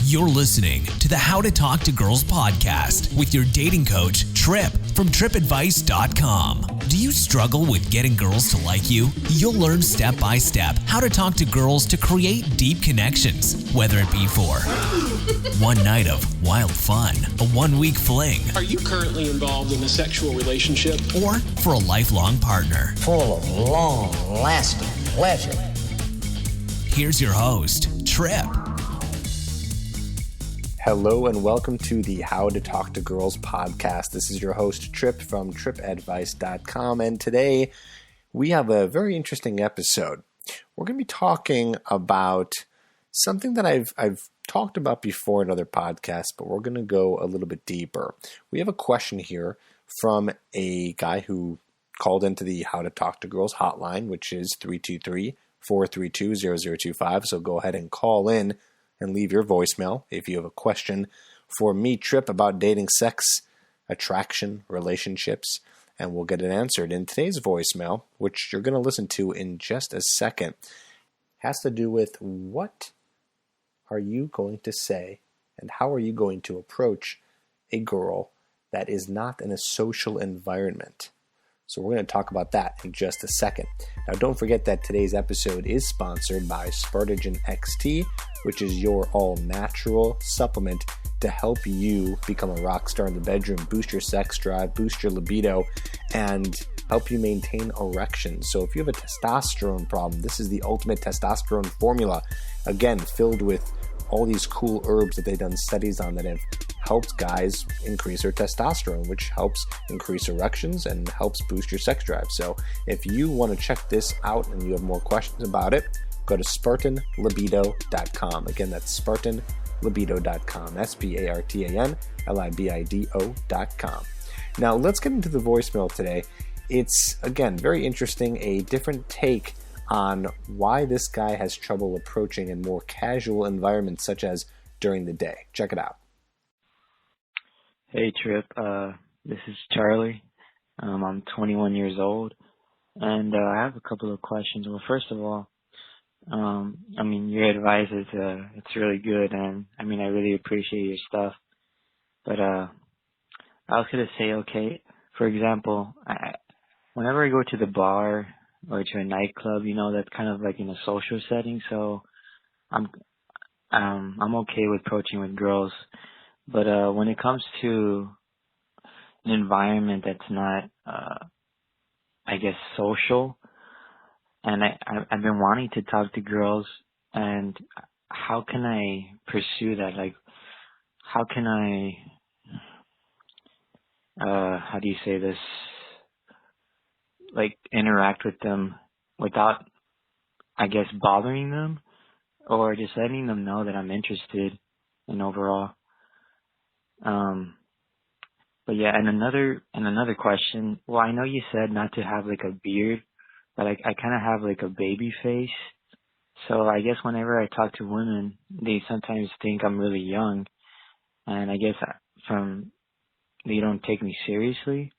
You're listening to the How to Talk to Girls podcast with your dating coach, Trip, from tripadvice.com. Do you struggle with getting girls to like you? You'll learn step by step how to talk to girls to create deep connections, whether it be for one night of wild fun, a 1-week fling. Are you currently involved in a sexual relationship? Or for a lifelong partner. Full of long-lasting pleasure. Here's your host, Trip. Hello and welcome to the How to Talk to Girls podcast. This is your host, Trip, from tripadvice.com, and today we have a very interesting episode. We're going to be talking about something that I've talked about before in other podcasts, but we're going to go a little bit deeper. We have a question here from a guy who called into the How to Talk to Girls hotline, which is 323-432-0025, so go ahead and call in and leave your voicemail if you have a question for me, Trip, about dating, sex, attraction, relationships, and we'll get it answered. In today's voicemail, which you're going to listen to in just a second, has to do with what are you going to say and how are you going to approach a girl that is not in a social environment. So we're going to talk about that in just a second. Now, don't forget that today's episode is sponsored by Spartagen XT, which is your all-natural supplement to help you become a rock star in the bedroom, boost your sex drive, boost your libido, and help you maintain erections. So if you have a testosterone problem, this is the ultimate testosterone formula. Again, filled with all these cool herbs that they've done studies on that have helped guys increase their testosterone, which helps increase erections and helps boost your sex drive. So if you want to check this out and you have more questions about it, go to SpartanLibido.com. Again, that's SpartanLibido.com, SpartanLibido.com. Now let's get into the voicemail today. It's, again, very interesting, a different take on why this guy has trouble approaching in more casual environments such as during the day. Check it out. Hey Trip, this is Charlie. I'm 21 years old, and I have a couple of questions. Well, first of all, your advice is it's really good, and I really appreciate your stuff. But I was gonna say, okay, for example, whenever I go to the bar or to a nightclub, that's kind of like in a social setting, so I'm okay with approaching with girls. But when it comes to an environment that's not, social, and I've been wanting to talk to girls, and how can I pursue that? Like, how can I, how do you say this? Like, interact with them without, bothering them, or just letting them know that I'm interested in overall. But yeah, and another question. Well, I know you said not to have like a beard, but I kind of have like a baby face. So I guess whenever I talk to women, they sometimes think I'm really young, and I guess they don't take me seriously.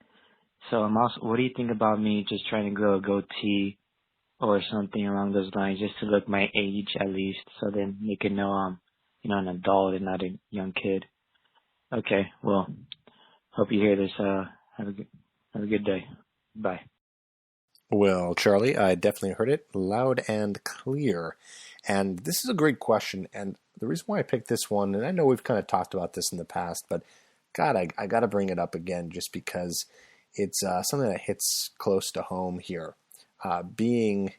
So what do you think about me just trying to grow a goatee or something along those lines, just to look my age at least, so then they can know I'm, an adult and not a young kid. Okay, well, hope you hear this. Have a good day. Bye. Well, Charlie, I definitely heard it loud and clear. And this is a great question. And the reason why I picked this one, and I know we've kind of talked about this in the past, but God, I got to bring it up again just because it's something that hits close to home here. Being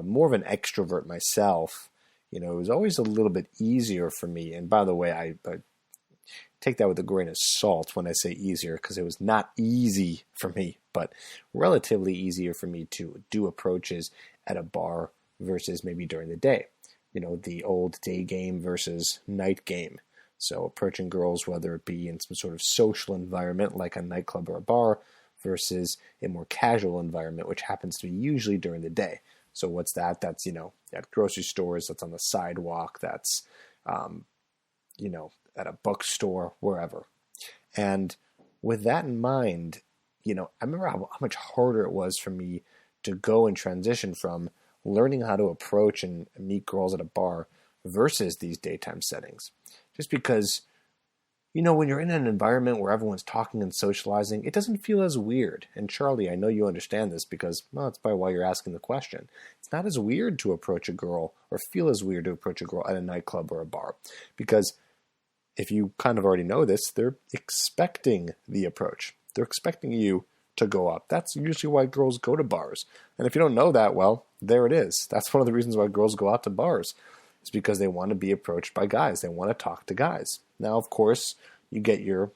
more of an extrovert myself, it was always a little bit easier for me. And by the way, I take that with a grain of salt when I say easier, because it was not easy for me, but relatively easier for me to do approaches at a bar versus maybe during the day. The old day game versus night game. So approaching girls, whether it be in some sort of social environment like a nightclub or a bar, versus a more casual environment, which happens to be usually during the day. So what's that? That's, at grocery stores, that's on the sidewalk, that's, at a bookstore, wherever. And with that in mind, I remember how much harder it was for me to go and transition from learning how to approach and meet girls at a bar versus these daytime settings. just because, when you're in an environment where everyone's talking and socializing, it doesn't feel as weird. And Charlie, I know you understand this because, well, that's probably why you're asking the question. It's not as weird to approach a girl or feel as weird to approach a girl at a nightclub or a bar. Because if you kind of already know this, they're expecting the approach. They're expecting you to go up. That's usually why girls go to bars. And if you don't know that, well, there it is. That's one of the reasons why girls go out to bars. It's because they want to be approached by guys. They want to talk to guys. Now, of course, you get your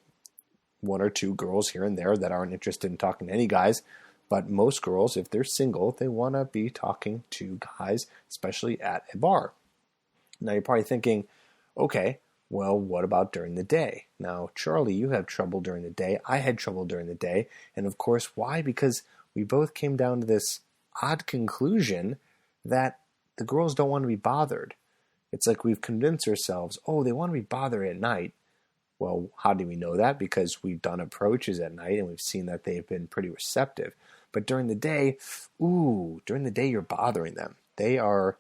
one or two girls here and there that aren't interested in talking to any guys. But most girls, if they're single, they want to be talking to guys, especially at a bar. Now, you're probably thinking, okay, well, what about during the day? Now, Charlie, you have trouble during the day. I had trouble during the day. And of course, why? Because we both came down to this odd conclusion that the girls don't want to be bothered. It's like we've convinced ourselves, oh, they want to be bothered at night. Well, how do we know that? Because we've done approaches at night and we've seen that they've been pretty receptive. But during the day, you're bothering them. They are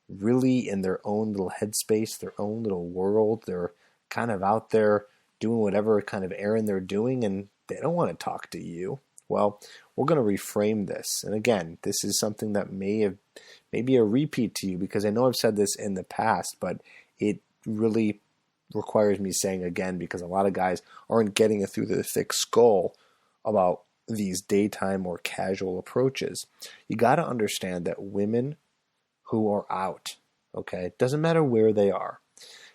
really in their own little headspace, their own little world. They're kind of out there doing whatever kind of errand they're doing, and they don't want to talk to you. Well, we're going to reframe this. And again, this is something that may be a repeat to you because I know I've said this in the past, but it really requires me saying again because a lot of guys aren't getting it through their thick skull about these daytime or casual approaches. You got to understand that women who are out, okay, it doesn't matter where they are,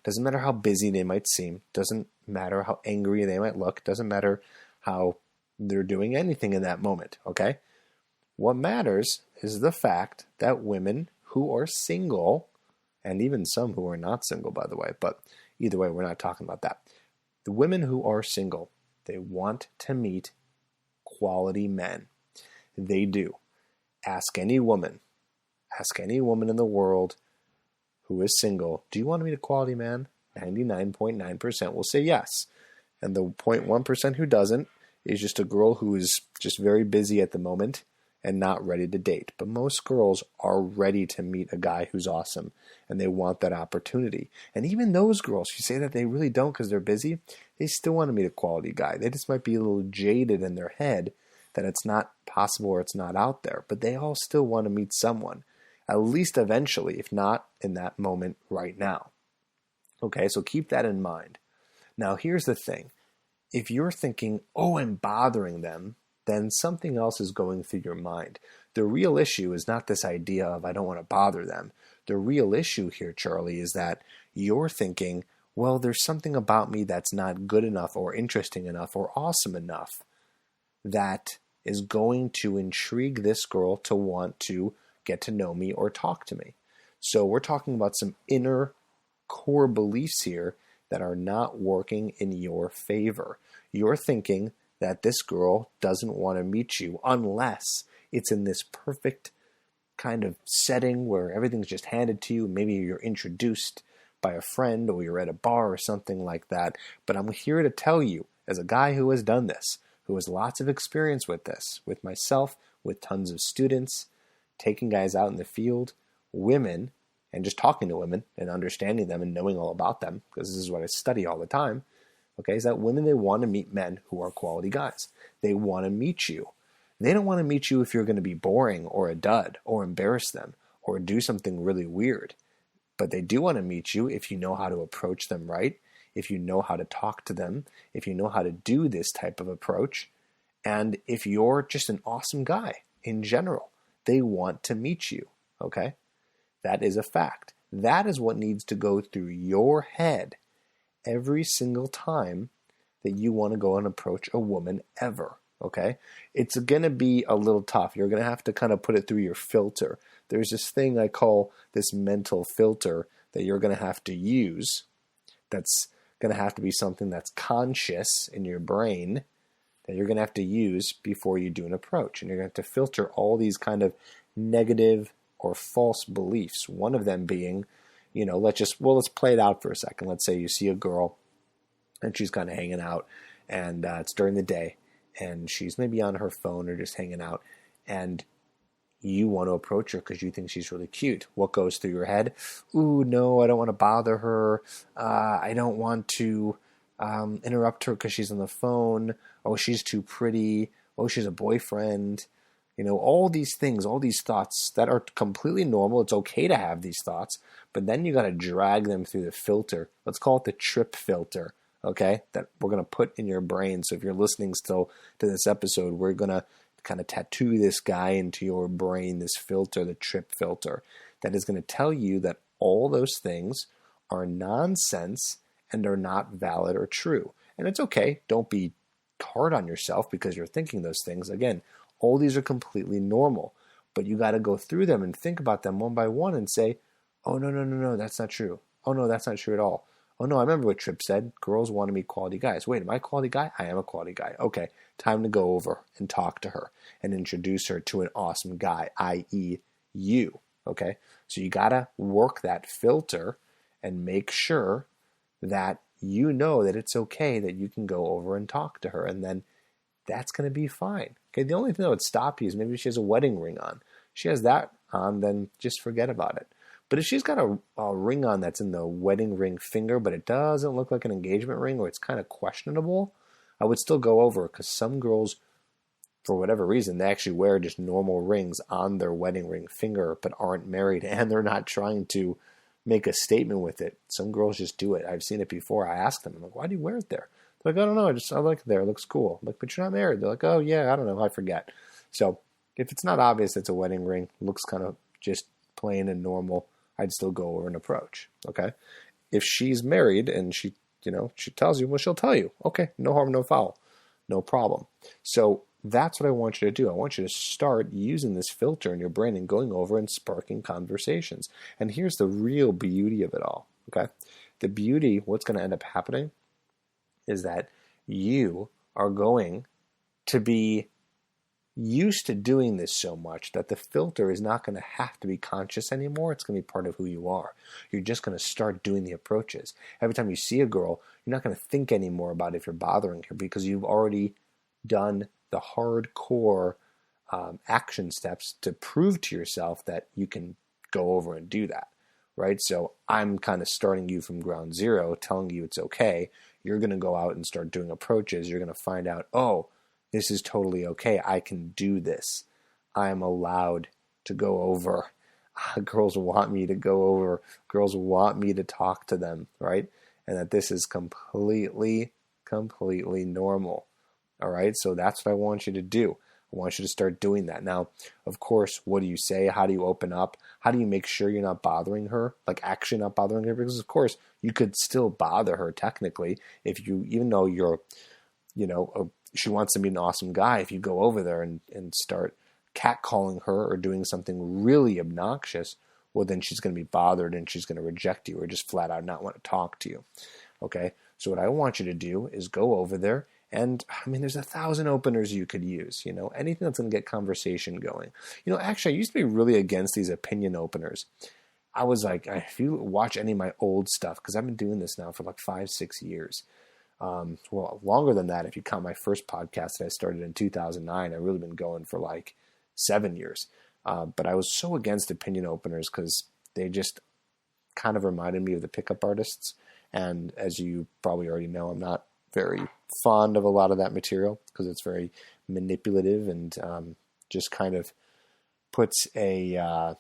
doesn't matter how busy they might seem, doesn't matter how angry they might look, doesn't matter how they're doing anything in that moment, okay? What matters is the fact that women who are single, and even some who are not single, by the way, but either way, we're not talking about that. The women who are single, they want to meet quality men. They do. Ask any woman in the world who is single, do you want to meet a quality man? 99.9% will say yes. And the 0.1% who doesn't is just a girl who is just very busy at the moment and not ready to date. But most girls are ready to meet a guy who's awesome and they want that opportunity. And even those girls who say that they really don't because they're busy, they still want to meet a quality guy. They just might be a little jaded in their head that it's not possible or it's not out there. But they all still want to meet someone, at least eventually, if not in that moment right now. Okay, so keep that in mind. Now, here's the thing. If you're thinking, oh, I'm bothering them, then something else is going through your mind. The real issue is not this idea of I don't want to bother them. The real issue here, Charlie, is that you're thinking, well, there's something about me that's not good enough or interesting enough or awesome enough that is going to intrigue this girl to want to get to know me or talk to me. So we're talking about some inner core beliefs here that are not working in your favor. You're thinking that this girl doesn't want to meet you unless it's in this perfect kind of setting where everything's just handed to you. Maybe you're introduced by a friend or you're at a bar or something like that. But I'm here to tell you, as a guy who has done this, who has lots of experience with this, with myself, with tons of students, taking guys out in the field, women, and just talking to women and understanding them and knowing all about them, because this is what I study all the time, okay, is that women, they want to meet men who are quality guys. They want to meet you. They don't want to meet you if you're going to be boring or a dud or embarrass them or do something really weird. But they do want to meet you if you know how to approach them right, if you know how to talk to them, if you know how to do this type of approach, and if you're just an awesome guy in general. They want to meet you, okay? That is a fact. That is what needs to go through your head every single time that you want to go and approach a woman ever, okay? It's going to be a little tough. You're going to have to kind of put it through your filter. There's this thing I call this mental filter that you're going to have to use. That's going to have to be something that's conscious in your brain that you're going to have to use before you do an approach. And you're going to have to filter all these kind of negative or false beliefs. One of them being, let's play it out for a second. Let's say you see a girl and she's kind of hanging out and it's during the day and she's maybe on her phone or just hanging out and you want to approach her because you think she's really cute. What goes through your head? Ooh, no, I don't want to bother her. I don't want to interrupt her because she's on the phone. Oh, she's too pretty. Oh, she's a boyfriend. All these things, all these thoughts that are completely normal. It's okay to have these thoughts, but then you got to drag them through the filter. Let's call it the trip filter, okay? That we're going to put in your brain. So if you're listening still to this episode, we're going to kind of tattoo this guy into your brain, this filter, the trip filter, that is going to tell you that all those things are nonsense and are not valid or true. And it's okay. Don't be hard on yourself because you're thinking those things. Again, all these are completely normal, but you got to go through them and think about them one by one and say, oh, no, that's not true. Oh, no, that's not true at all. Oh, no, I remember what Tripp said. Girls want to meet quality guys. Wait, am I a quality guy? I am a quality guy. Okay, time to go over and talk to her and introduce her to an awesome guy, i.e. you, okay? So you got to work that filter and make sure that you know that it's okay that you can go over and talk to her, and then that's going to be fine. Okay, the only thing that would stop you is maybe she has a wedding ring on. If she has that on, then just forget about it. But if she's got a ring on that's in the wedding ring finger, but it doesn't look like an engagement ring, or it's kind of questionable, I would still go over, because some girls, for whatever reason, they actually wear just normal rings on their wedding ring finger, but aren't married, and they're not trying to make a statement with it. Some girls just do it. I've seen it before. I ask them, I'm like, why do you wear it there? They're like, I don't know, I like it there. It looks cool. I'm like, but you're not married. They're like, oh yeah, I don't know, I forget. So if it's not obvious it's a wedding ring, looks kind of just plain and normal, I'd still go over and approach. Okay. If she's married and she tells you, well, she'll tell you. Okay, no harm, no foul, no problem. So that's what I want you to do. I want you to start using this filter in your brain and going over and sparking conversations. And here's the real beauty of it all. Okay. The beauty, what's going to end up happening is that you are going to be used to doing this so much that the filter is not going to have to be conscious anymore. It's going to be part of who you are. You're just going to start doing the approaches. Every time you see a girl, you're not going to think anymore about if you're bothering her, because you've already done the hardcore action steps to prove to yourself that you can go over and do that, right? So I'm kind of starting you from ground zero, telling you it's okay. You're going to go out and start doing approaches. You're going to find out, oh, this is totally okay. I can do this. I am allowed to go over. Girls want me to go over. Girls want me to talk to them, right? And that this is completely normal. All right? So that's what I want you to do. I want you to start doing that. Now, of course, what do you say? How do you open up? How do you make sure you're not bothering her? Like actually not bothering her? Because, of course, you could still bother her technically if you, even though you're, she wants to meet an awesome guy. If you go over there and start catcalling her or doing something really obnoxious, well, then she's going to be bothered and she's going to reject you or just flat out not want to talk to you. Okay? So what I want you to do is go over there. And there's 1,000 openers you could use, anything that's going to get conversation going. Actually, I used to be really against these opinion openers. I was like, if you watch any of my old stuff, because I've been doing this now for like 5-6 years. Well, longer than that, if you count my first podcast that I started in 2009, I've really been going for like 7 years. But I was so against opinion openers because they just kind of reminded me of the pickup artists. And as you probably already know, I'm not very fond of a lot of that material because it's very manipulative and just kind of puts kind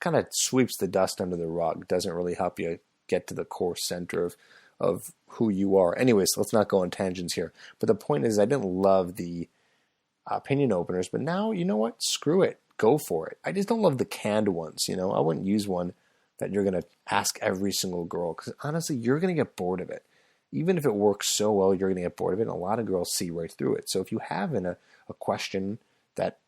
of sweeps the dust under the rug. Doesn't really help you get to the core center of who you are. Anyways, let's not go on tangents here. But the point is, I didn't love the opinion openers, but now, you know what? Screw it. Go for it. I just don't love the canned ones. I wouldn't use one that you're going to ask every single girl because honestly, you're going to get bored of it. Even if it works so well, you're going to get bored of it. And a lot of girls see right through it. So if you have a question that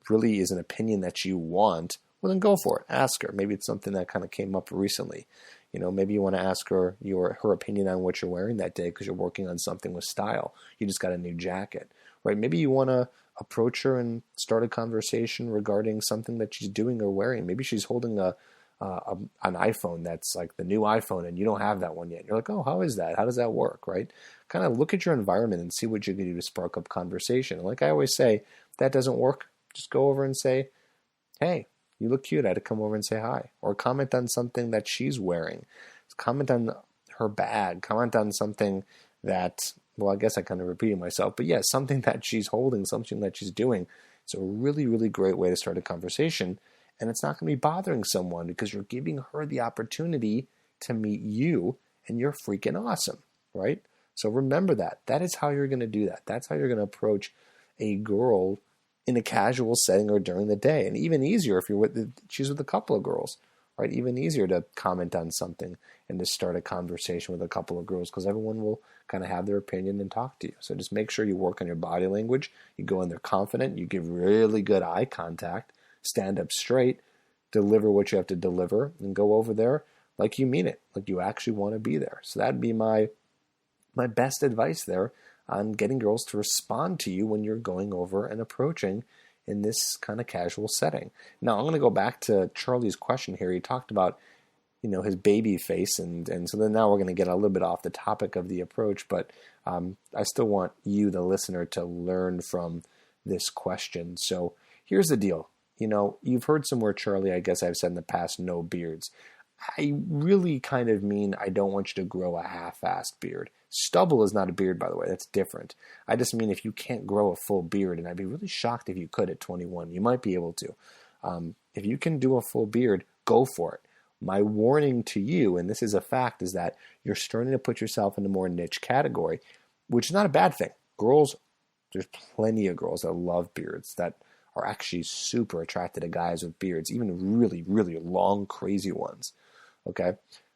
really is an opinion that you want, well, then go for it. Ask her. Maybe it's something that kind of came up recently. Maybe you want to ask her her opinion on what you're wearing that day because you're working on something with style. You just got a new jacket, right? Maybe you want to approach her and start a conversation regarding something that she's doing or wearing. Maybe she's holding an iPhone that's like the new iPhone and you don't have that one yet. You're like, oh, how is that? How does that work, right? Kind of look at your environment and see what you can do to spark up conversation. And like I always say, if that doesn't work, Just go over and say, hey, you look cute. I had to come over and say hi. Or comment on something that she's wearing. Comment on her bag. Comment on something that, well, I guess I kind of repeated myself, but yeah, something that she's holding, something that she's doing. It's a really, really great way to start a conversation. And it's not going to be bothering someone because you're giving her the opportunity to meet you, and you're freaking awesome, right? So remember that. That is how you're going to do that. That's how you're going to approach a girl in a casual setting or during the day. And even easier if she's with a couple of girls, right? Even easier to comment on something and to start a conversation with a couple of girls because everyone will kind of have their opinion and talk to you. So just make sure you work on your body language. You go in there confident. You give really good eye contact. Stand up straight. Deliver what you have to deliver. And go over there like you mean it. Like you actually want to be there. So that'd be my best advice there on getting girls to respond to you when you're going over and approaching in this kind of casual setting. Now, I'm going to go back to Charlie's question here. He talked about, his baby face, and so then now we're going to get a little bit off the topic of the approach, but I still want you, the listener, to learn from this question. So here's the deal. You've heard somewhere, Charlie, I guess I've said in the past, no beards. I really kind of mean I don't want you to grow a half-assed beard. Stubble is not a beard, by the way. That's different. I just mean if you can't grow a full beard, and I'd be really shocked if you could at 21. You might be able to. If you can do a full beard, go for it. My warning to you, and this is a fact, is that you're starting to put yourself in a more niche category, which is not a bad thing. Girls, there's plenty of girls that love beards, that are actually super attracted to guys with beards, even really, really long, crazy ones. Okay?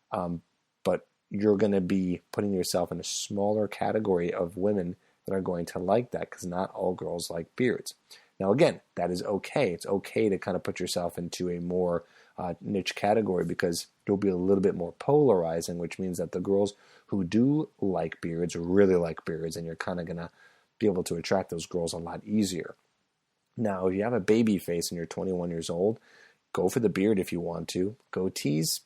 But you're going to be putting yourself in a smaller category of women that are going to like that because not all girls like beards. Now, again, that is okay. It's okay to kind of put yourself into a more niche category because you'll be a little bit more polarizing, which means that the girls who do like beards really like beards, and you're kind of going to be able to attract those girls a lot easier. Now, if you have a baby face and you're 21 years old, go for the beard if you want to. Goatees,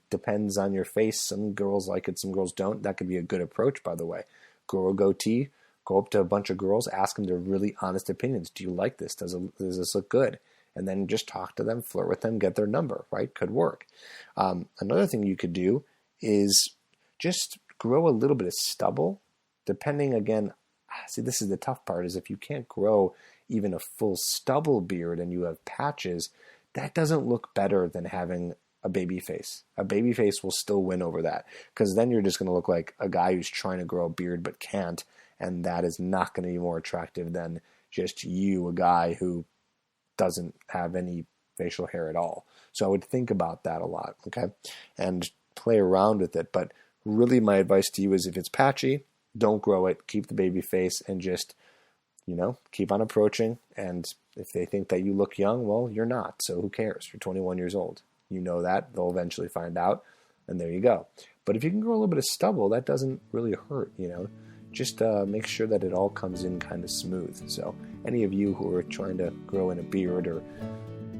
depends on your face. Some girls like it, some girls don't. That could be a good approach, by the way. Grow a goatee, go up to a bunch of girls, ask them their really honest opinions. Do you like this? Does this look good? And then just talk to them, flirt with them, get their number, right? Could work. Another thing you could do is just grow a little bit of stubble, depending, again, see, this is the tough part, is if you can't grow even a full stubble beard and you have patches, that doesn't look better than having a baby face. A baby face will still win over that because then you're just going to look like a guy who's trying to grow a beard but can't, and that is not going to be more attractive than just you, a guy who doesn't have any facial hair at all. So I would think about that a lot, okay? And play around with it. But really my advice to you is if it's patchy, don't grow it, keep the baby face, and just, keep on approaching. And if they think that you look young, well, you're not. So who cares? You're 21 years old. You know that. They'll eventually find out. And there you go. But if you can grow a little bit of stubble, that doesn't really hurt, Just make sure that it all comes in kind of smooth. So any of you who are trying to grow in a beard or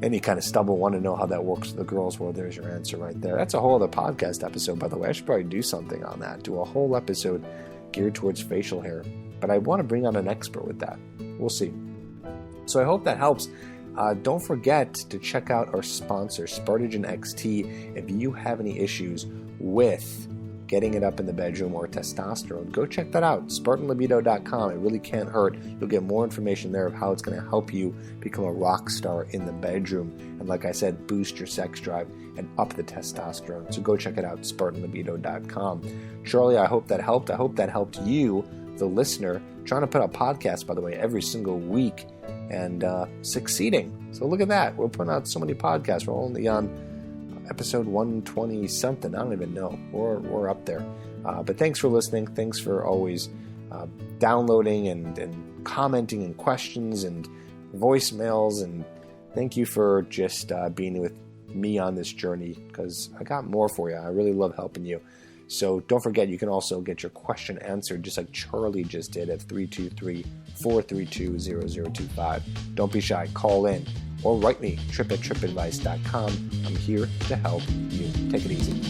any kind of stubble want to know how that works with the girls, well, there's your answer right there. That's a whole other podcast episode, by the way. I should probably do something on that. Do a whole episode geared towards facial hair. But I want to bring on an expert with that. We'll see. So I hope that helps. Don't forget to check out our sponsor, Spartagen XT. If you have any issues with getting it up in the bedroom or testosterone, go check that out. SpartanLibido.com. It really can't hurt. You'll get more information there of how it's going to help you become a rock star in the bedroom. And like I said, boost your sex drive and up the testosterone. So go check it out, SpartanLibido.com. Charlie, I hope that helped. I hope that helped you, the listener, trying to put out podcasts, by the way, every single week and succeeding. So look at that. We're putting out so many podcasts. We're only on episode 120 something. I don't even know. We're up there. But thanks for listening. Thanks for always downloading and commenting and questions and voicemails. And thank you for just being with me on this journey because I got more for you. I really love helping you. So don't forget, you can also get your question answered just like Charlie just did at 323-432-0025. Don't be shy. Call in or write me, trip@tripadvice.com. I'm here to help you. Take it easy.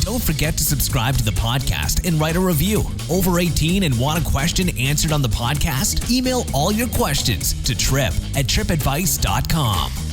Don't forget to subscribe to the podcast and write a review. Over 18 and want a question answered on the podcast? Email all your questions to Trip@tripadvice.com.